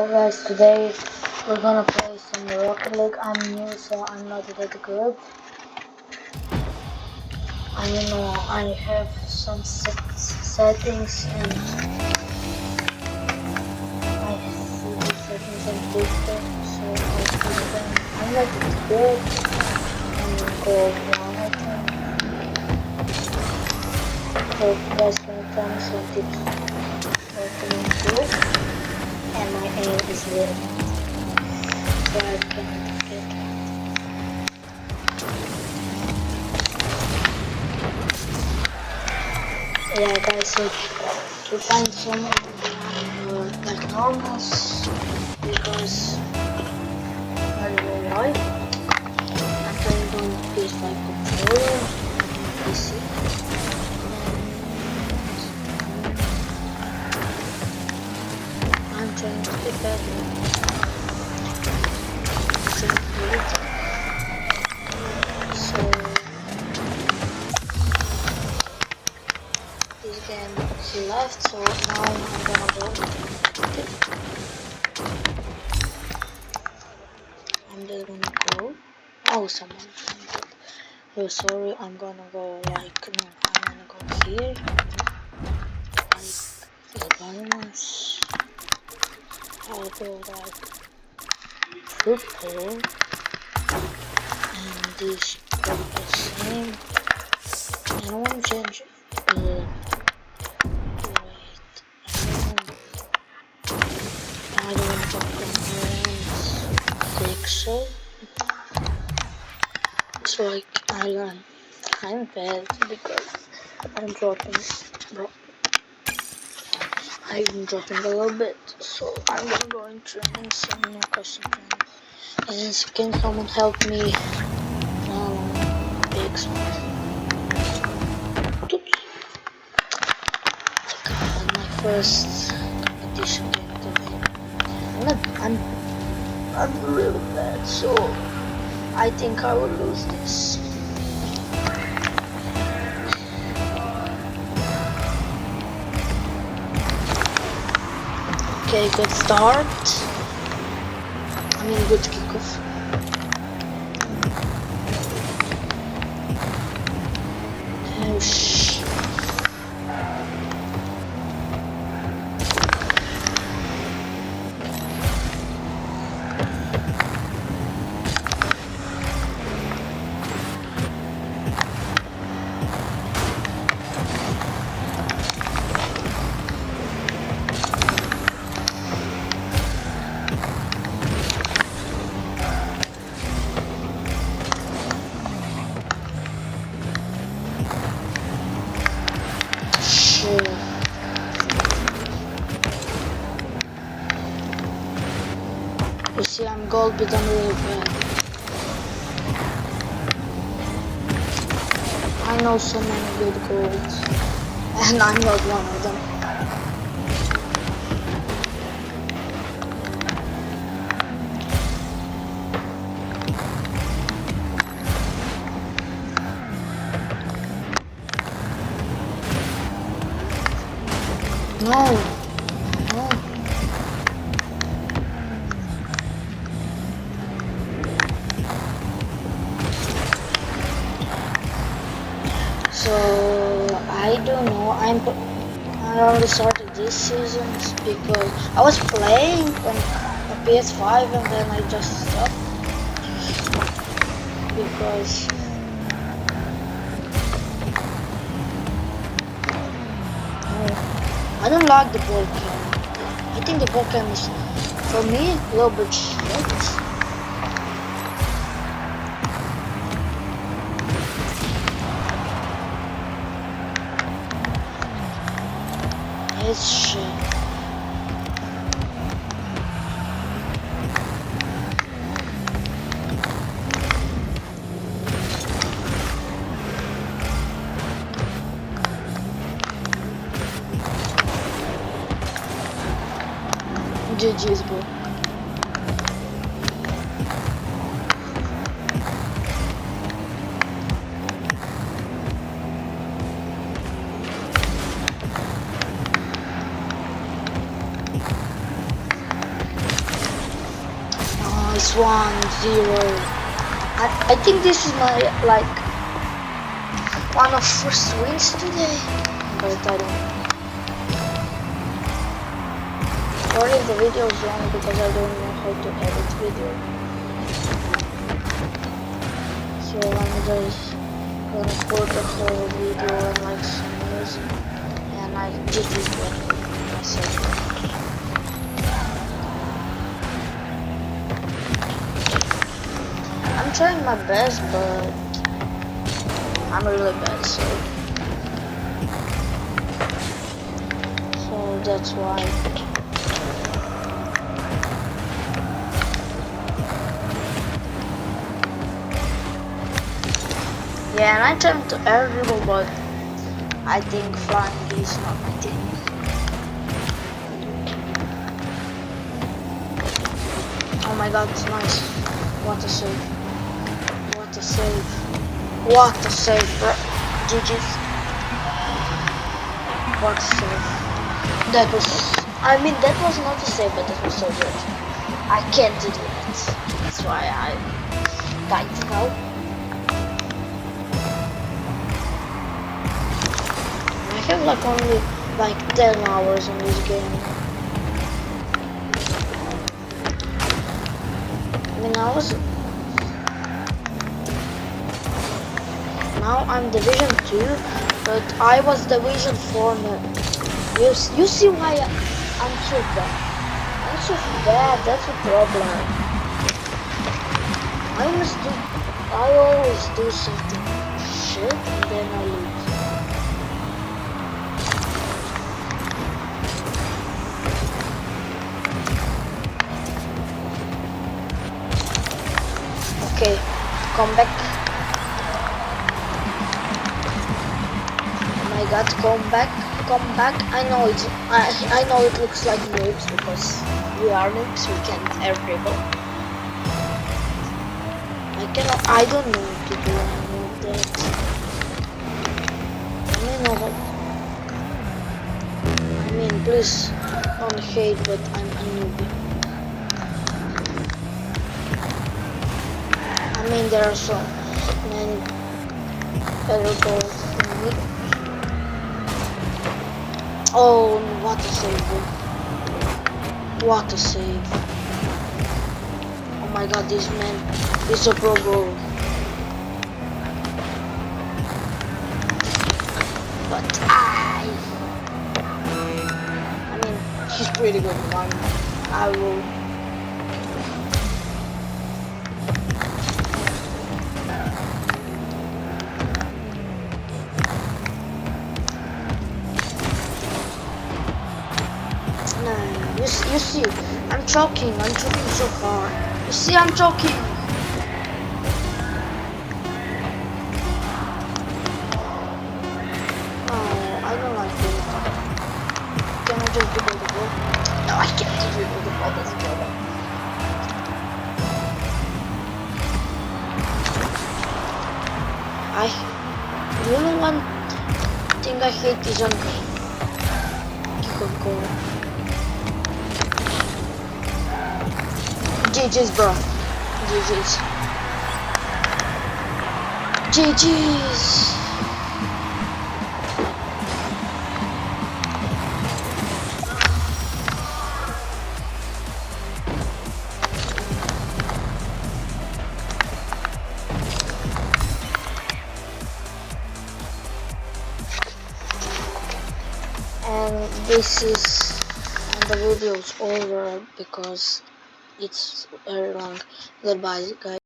Hello guys, today we're gonna play some Rocket League. I'm new, so I'm not that good. I know I have some settings and I see the settings on TikTok, so I put them. I'm not that good. I'm gold 1 I think. So you guys can tell me some tips what to improve. And my aim is lit. So I can't get yeah guys, so to find some like normals because I don't know why. I'm trying to PS5 controller on PC. I'm trying to get that so this game he left, so now I'm gonna go. I'm just gonna go. Oh, someone. Oh, sorry. I'm gonna go like no. I'm gonna go here, like the diamonds. I'll go like purple, and this probably the same. And I want to change. Wait. I don't want to think so. It's like I'm bad because I'm dropping, bro. I'm dropping a little bit, so I'm gonna go in training, some new custom training. And can someone help me? DX11. Oops. My first competition game today. I'm really bad, so I think I will lose this. Okay, good start. I mean, good kickoff. Oh shh. You see, I'm gold, but I'm really bad. I know so many good golds, and I'm not one of them. No. So I don't know. I only started this season because I was playing on a PS5 and then I just stopped because I don't like the ball cam. I think the ball cam is for me a little bit shit. It's shit. GG's, bro. Nice 1-0. I think this is my like one of first wins today, but I don't know. Sorry if the video is long because I don't know how to edit video. So I'm just gonna put the whole video and like some music, and I did this one myself. I'm trying my best, but I'm really bad, so that's why. Yeah, and I turned to air dribble, but I think flying is not my thing. Oh my god, it's nice. What a save. What a save. What a save, bro. GG's. What a save. That was, I mean, that was not a save, but that was so good. I can't do that. That's why I died now. I have like only like 10 hours on this game. I mean, now I'm Division 2, but I was Division 4. You see why I'm so bad? I'm so bad, that's a problem. I always do something shit and then I lose. Okay, come back. Oh my god, come back. I know it looks like noobs because we are noobs, we can't air dribble. I don't know to do any of that. I mean, please don't hate, but I'm a newbie. I mean, there are so many better goals than me. Oh, what a save, bro. What a save. Oh my god, this man is a pro bro. But I mean, he's pretty good. I will. You see, I'm choking so hard. You see, I'm choking. Oh, I don't like it. Can I just dribble the ball? No, I can't dribble the ball, that's trouble. The only one thing I hate is on kick on goal. GG's, bro. GG's. GG's. And this is, and the video is over because it's very long. Goodbye, guys.